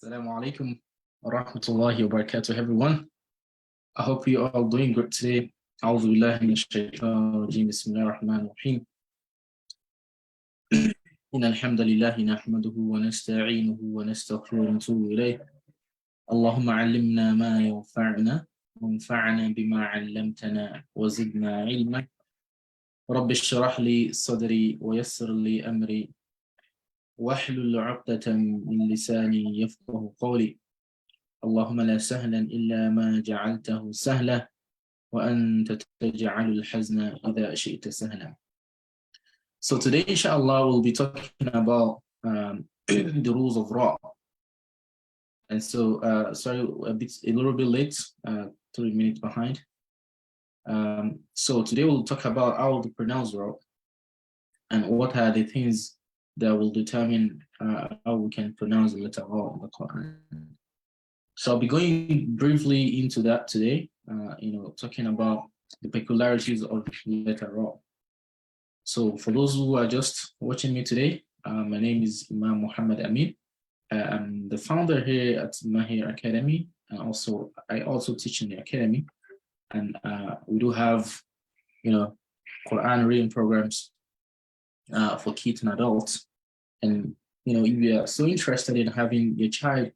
Assalamu alaikum wa rahmatullahi wa barakatuh, everyone. I hope you are all doing good today. أعوذ بالله من الشيطان الرجيم بسم الله الرحمن الرحيم إن الحمد لله نحمده ونستعينه ونستغفره ونتوب إليه اللهم علمنا ما ينفعنا وانفعنا بما علمتنا وزدنا علما رب اشرح لي صدري ويسر لي أمري واحلل عقدة من لساني يفقه قولي اللهم لا سهلا إلا ما جعلته سهلا وأنت تجعل الحزن إذا شئت سهلا. So today, inshallah, we'll be talking about the rules of Ra. And so, sorry, a little bit late, 3 minutes behind. So today we'll talk about how to pronounce Ra and what are the things that will determine how we can pronounce the letter Ra in the Quran. So I'll be going briefly into that today, talking about the peculiarities of the letter Ra. So for those who are just watching me today, my name is Imam Muhammad Amin. I'm the founder here at Mahir Academy, and I also teach in the academy. And we do have, Quran reading programs for kids and adults. And if you are so interested in having your child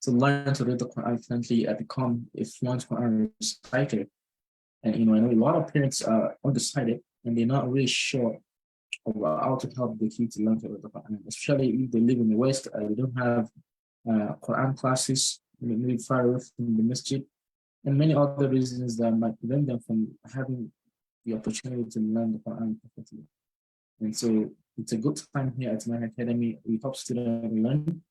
to learn to read the Quran fluently and become a fluent Quran reciter. And I know a lot of parents are undecided and they're not really sure about how to help the kids learn to read the Quran, especially if they live in the West. They don't have Quran classes, maybe far away from the masjid, and many other reasons that might prevent them from having the opportunity to learn the Quran perfectly. And so it's a good time here at my academy. We help students learn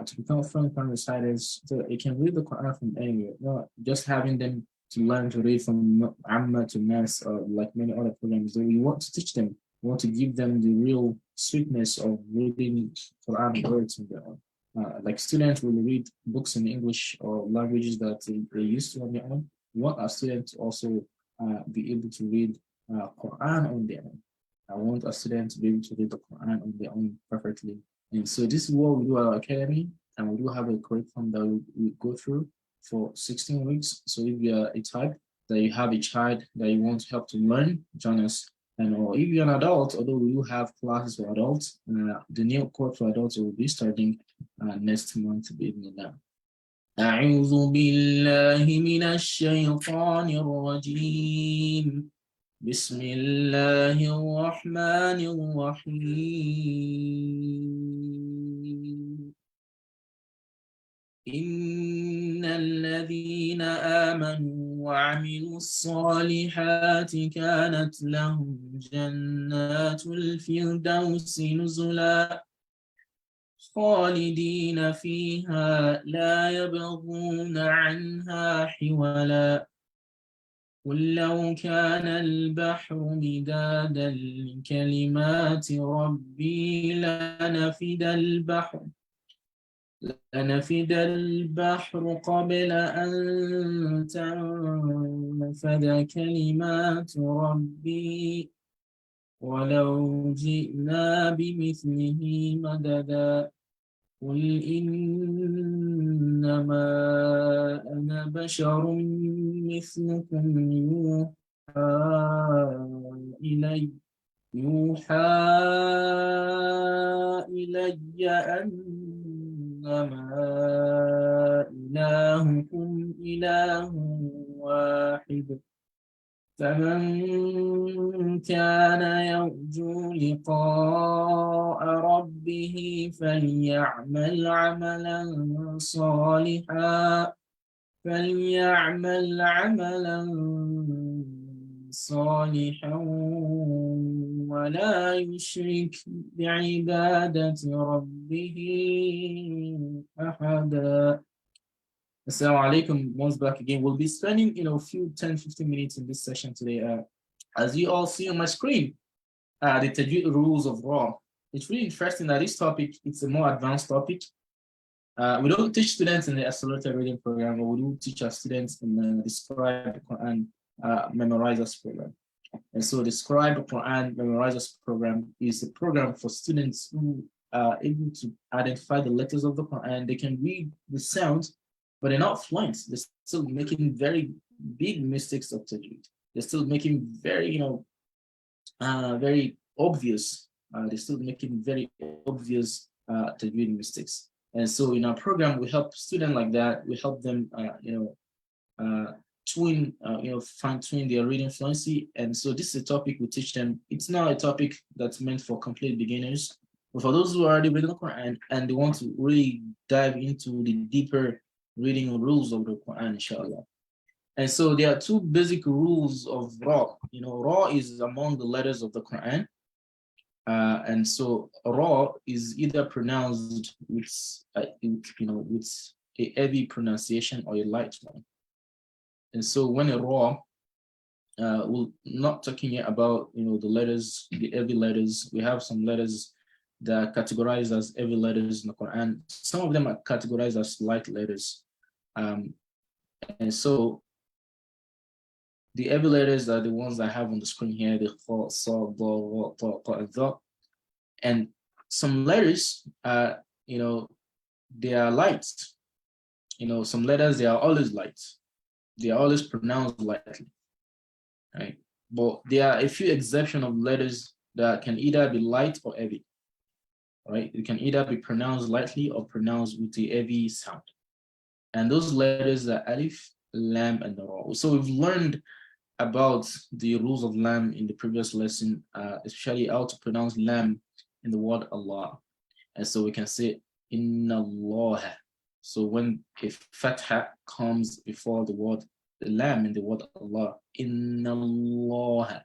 to become fluent Quran reciters so they can read the Quran from anywhere. Not just having them to learn to read from Amma to Nas or like many other programs. So we want to teach them. We want to give them the real sweetness of reading Quran words on their own. Like students will read books in English or languages that they used to on their own. We want our students to also be able to read Quran on their own. I want our students to be able to read the Quran on their own perfectly. And so this is what we do at our academy, and we do have a curriculum that we go through for 16 weeks. So if you are a type that you have a child that you want to help to learn, join us. And or if you're an adult, although we do have classes for adults, the new course for adults will be starting next month. أعوذ بالله من الشيطان الرجيم بسم الله الرحمن الرحيم إن الذين آمنوا وعملوا الصالحات كانت لهم جنات الفردوس نزلا خالدين فيها لا يبغون عنها حولا قل لو كان البحر مدادا لكلمات ربي لنفد البحر قبل أن تنفد كلمات ربي ولو جئنا بمثله مددا قل إنما أنا بشر مثلكم يوحى إلي أنما إلهكم إله واحد فمن كان يرجو لقاء ربه فليعمل عملا صالحا ولا يشرك بعبادة ربه أحدا. Assalamu alaikum. Once back again, we'll be spending a few 10-15 minutes in this session today. As you all see on my screen, the Tajweed Rules of Ra. It's really interesting that this topic, it's a more advanced topic. We don't teach students in the accelerated reading program, but we do teach our students in the Describe Quran Memorizers program. And so the Describe Quran Memorizers program is a program for students who able to identify the letters of the Quran. They can read the sounds, but they're not fluent. They're still making very big mistakes of tajweed. They're still making very, very obvious. They're still making very obvious tajweed mistakes. And so in our program, we help students like that. We help them, fine tune their reading fluency. And so this is a topic we teach them. It's not a topic that's meant for complete beginners, but for those who are already reading the Quran and they want to really dive into the deeper reading rules of the Quran, inshallah. And so there are two basic rules of Ra. Ra is among the letters of the Quran. And so Ra is either pronounced with a heavy pronunciation or a light one. And so when a Ra, we're not talking yet about the letters, the heavy letters. We have some letters that are categorized as heavy letters in the Quran. Some of them are categorized as light letters. And so the heavy letters are the ones I have on the screen here, the Kha, Sa, Da, Ra, Ta, Ta, and Tha. And some letters, they are light. Some letters, they are always light. They are always pronounced lightly, right? But there are a few exceptions of letters that can either be light or heavy, right? It can either be pronounced lightly or pronounced with a heavy sound. And those letters are Alif, Lam, and Ra. So we've learned about the rules of Lam in the previous lesson, especially how to pronounce Lam in the word Allah. And so we can say Inna Allah. So when a fatha comes before the word Lam in the word Allah, Inna Allah.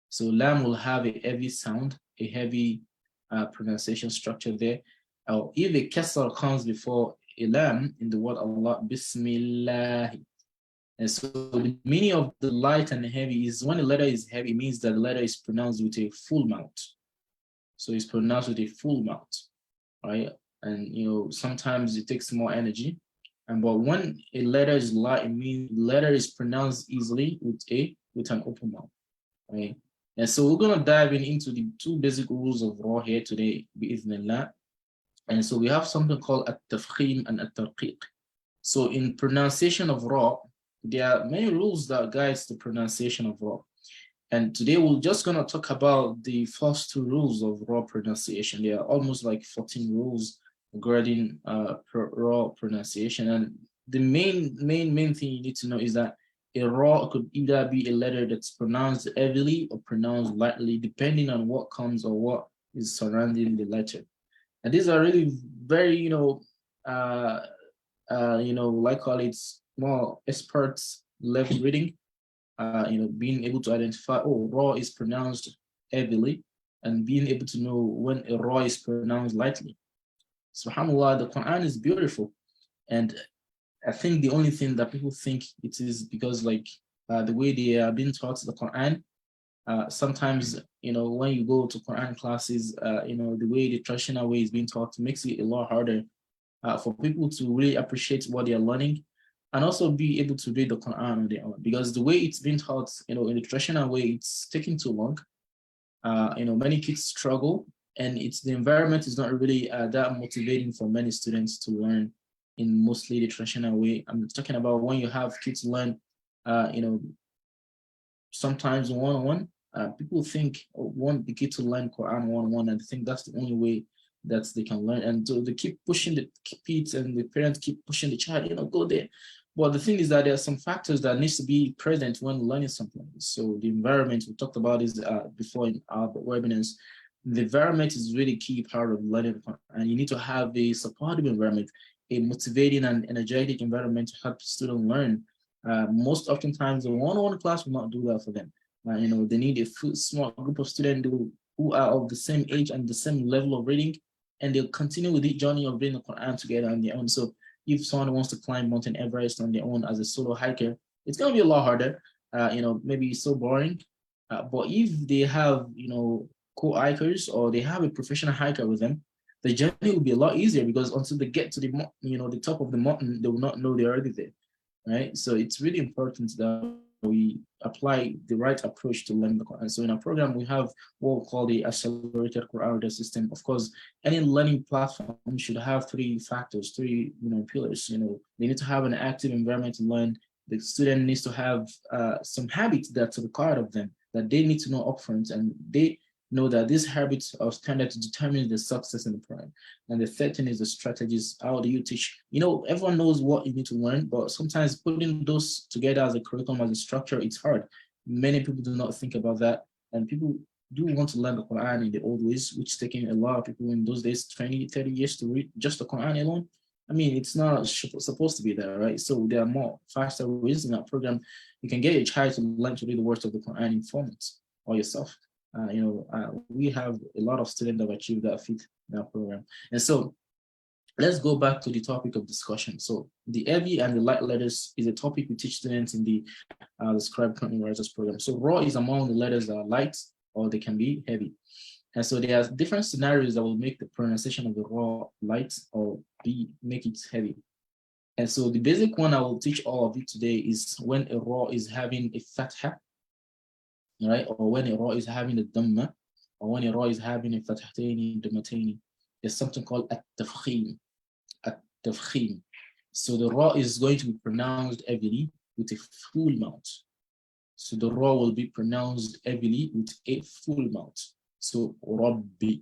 So Lam will have a heavy sound, a heavy pronunciation structure there. Or if a kasr comes before a Lam in the word Allah, Bismillah. And so the meaning of the light and the heavy is when the letter is heavy, it means that the letter is pronounced with a full mouth. So it's pronounced with a full mouth, right? And sometimes it takes more energy. But when a letter is light, it means the letter is pronounced easily with an open mouth, right? And so we're gonna dive into the two basic rules of Ra here today, bi'idhnillah. And so we have something called at-Tafkheem and at-Tarqeeq. So in pronunciation of Ra, there are many rules that guides the pronunciation of Ra. And today we're just going to talk about the first two rules of Ra pronunciation. There are almost like 14 rules regarding Ra pronunciation. And the main thing you need to know is that a Ra could either be a letter that's pronounced heavily or pronounced lightly, depending on what comes or what is surrounding the letter. And these are really very, call it more experts level reading, being able to identify, Ra is pronounced heavily, and being able to know when a Ra is pronounced lightly. SubhanAllah, the Quran is beautiful. And I think the only thing that people think it is because the way they are being taught the Quran, sometimes, when you go to Quran classes, the way the traditional way is being taught makes it a lot harder for people to really appreciate what they are learning and also be able to read the Quran on their own. Because the way it's been taught, in the traditional way, it's taking too long. Many kids struggle, and the environment is not really that motivating for many students to learn in mostly the traditional way. I'm talking about when you have kids learn, sometimes one-on-one. People think want the kid to learn Quran one-on-one, and think that's the only way that they can learn. And so they keep pushing the kids, and the parents keep pushing the child, go there. But the thing is that there are some factors that needs to be present when learning something. So the environment, we talked about this before in our webinars. The environment is really key part of learning, and you need to have a supportive environment, a motivating and energetic environment to help students learn. Most oftentimes, the one-on-one class will not do that for them. They need a small group of students who are of the same age and the same level of reading, and they'll continue with the journey of reading the Quran together on their own. So if someone wants to climb Mountain Everest on their own as a solo hiker, it's going to be a lot harder. Maybe it's so boring. But if they have, co-hikers or they have a professional hiker with them, the journey will be a lot easier, because until they get to the top of the mountain, they will not know they're already there. right? So it's really important that we apply the right approach to learn the Quran. So in our program, we have what we call the accelerated Quran reader system. Of course, any learning platform should have three factors, three pillars. They need to have an active environment to learn. The student needs to have some habits that's required of them that they need to know upfront, and they know that these habits are standard to determine the success in the program. And the third thing is the strategies. How do you teach? Everyone knows what you need to learn, but sometimes putting those together as a curriculum, as a structure, it's hard. Many people do not think about that. And people do want to learn the Quran in the old ways, which is taking a lot of people in those days 20, 30 years to read just the Quran alone. I mean, it's not supposed to be there, right? So there are more faster ways in that program. You can get a child to learn to read the words of the Quran in 4 months or yourself. We have a lot of students that have achieved that feat in our program. And so let's go back to the topic of discussion. So the heavy and the light letters is a topic we teach students in the Scribe Current Writers program. So Ra is among the letters that are light or they can be heavy. And so there are different scenarios that will make the pronunciation of the Ra light or make it heavy. And so the basic one I will teach all of you today is when a Ra is having a fatha, right? Or when a Ra is having a Dhamma, or when a Ra is having a Fathatayni, Dhammatayni. There's something called At-Tafkheem. At-Tafkheem. So the Ra is going to be pronounced heavily with a full mouth. So the Ra will be pronounced heavily with a full mouth. So Rabbi,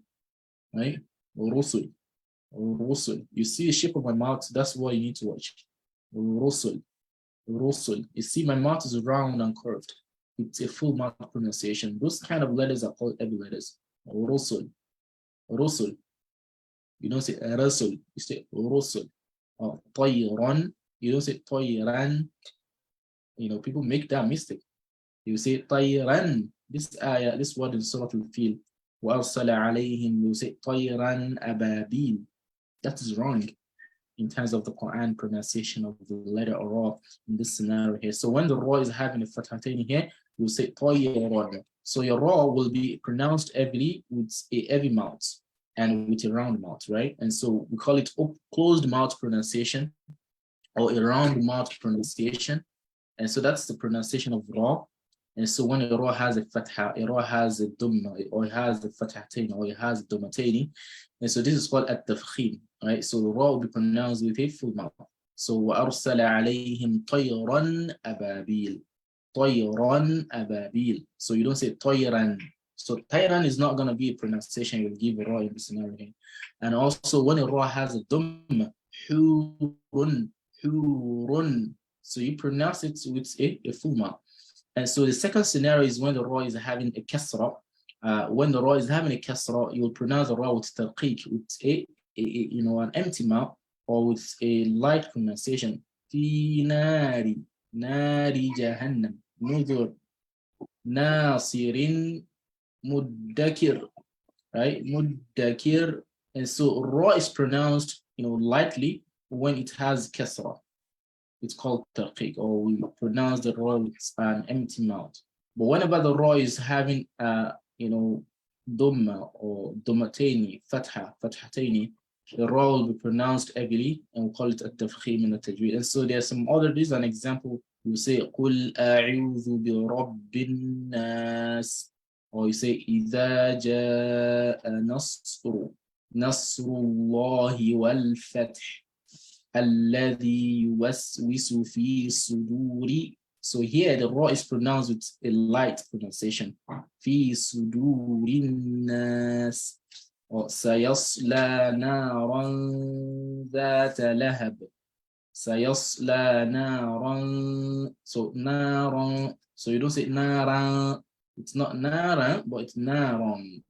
right? Rusul. Rusul. You see the shape of my mouth, that's what you need to watch. Rusul. Rusul. You see my mouth is round and curved. It's a full mouth pronunciation. Those kind of letters are called heavy letters. Rusul. Rusul. You don't say Rasul, you say Rusul. Tayran, you don't say Tayran. People make that mistake. You say Tayran. This word in Surah Al-Fil. وَأَرْسَلَ عَلَيْهِمْ, you say Tayran Ababil. That is wrong in terms of the Quran pronunciation of the letter Ra in this scenario here. So when the Ra is having a fathatain here, you say Tayran. So your Ra will be pronounced heavily with a heavy mouth and with a round mouth, right? And so we call it closed mouth pronunciation or a round mouth pronunciation. And so that's the pronunciation of Ra. And so when a Ra has a fatha, a Ra has a Dhamma, or it has the fathatain, or it has a Dhammatain. And so this is called At-Tafkheem, right? So the Ra will be pronounced with a full mouth. So وَأَرْسَلَ عَلَيْهِمْ طَيْرًا أَبَابِيل. طَيْرًا أَبَابِيل. So you don't say طَيْرًا. So Tayran is not going to be a pronunciation you'll give a Ra in this scenario. And also when a Ra has a Dhamma, Hurun, Hurun. So you pronounce it with a full mouth. And so the second scenario is when the Ra is having a Kasra. When the Ra is having a Kasra, you will pronounce the Ra with Tarqeeq, with an empty mouth, or with a light pronunciation. Fi nari, nari jahannam, nudur, nasirin, muddakir, right? Muddakir. And so Ra is pronounced, lightly when it has Kasra. It's called Tarqeeq, or we pronounce the Ra with an empty mouth. But whenever the Ra is having, Dhamma or Dhammatayni, Fathatayni, the Ra will be pronounced heavily, and we call it At-Tafkheem in the Tajweed. And so there's some other, this is an example. You say, قُلْ أَعُوذُ بِرَبِّ النَّاسِ, or you say, إِذَا جَاءَ نَصْرُ اللَّهِ وَالْفَتْحِ الذي يوسوس في الصدور. So here the Ra is pronounced with a light pronunciation. في صدور الناس. سيصلى نارا ذات لهب. سيصلى نارا. So نارا. So you don't say نارا. It's not نارا, but it's نارا.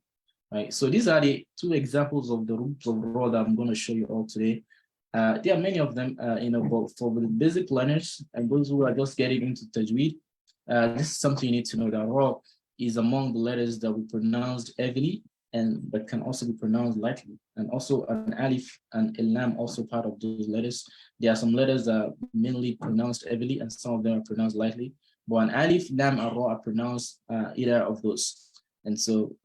Right. So these are the two examples of the rules of Ra that I'm going to show you all today. There are many of them, but for the basic learners and those who are just getting into Tajweed, this is something you need to know, that Ra is among the letters that we pronounced heavily and but can also be pronounced lightly. And also an alif and a lam also part of those letters. There are some letters that are mainly pronounced heavily and some of them are pronounced lightly. But an alif, lam, and Ra are pronounced either of those. And so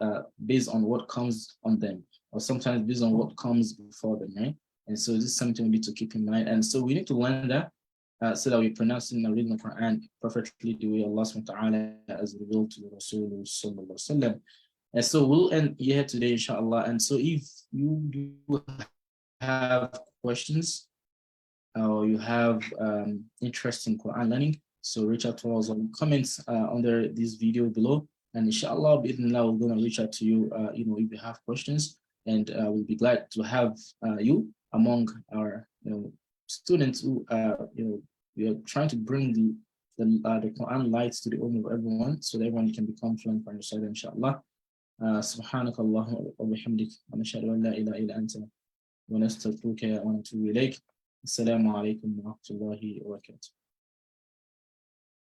based on what comes on them, or sometimes based on what comes before them, right? And so this is something we need to keep in mind. And so we need to learn that so that we pronounce and read the Quran perfectly the way Allah subhanahu wa ta'ala has revealed to the Rasul sallallahu alaihi wasallam. And so we'll end here today, inshallah. And so if you do have questions or you have interest in Quran learning, so reach out to us on comments under this video below. And inshallah, we're going to reach out to you, if you have questions, and we'll be glad to have you among our, students who, we are trying to bring the Quran lights to the home of everyone, so that everyone can become fluent for yourself, inshallah. سبحانك اللهم وبحمدك ونشهد أن لا إله إلا أنت ونستغفرك ونتوب إليك. السلام عليكم ورحمة الله وبركاته.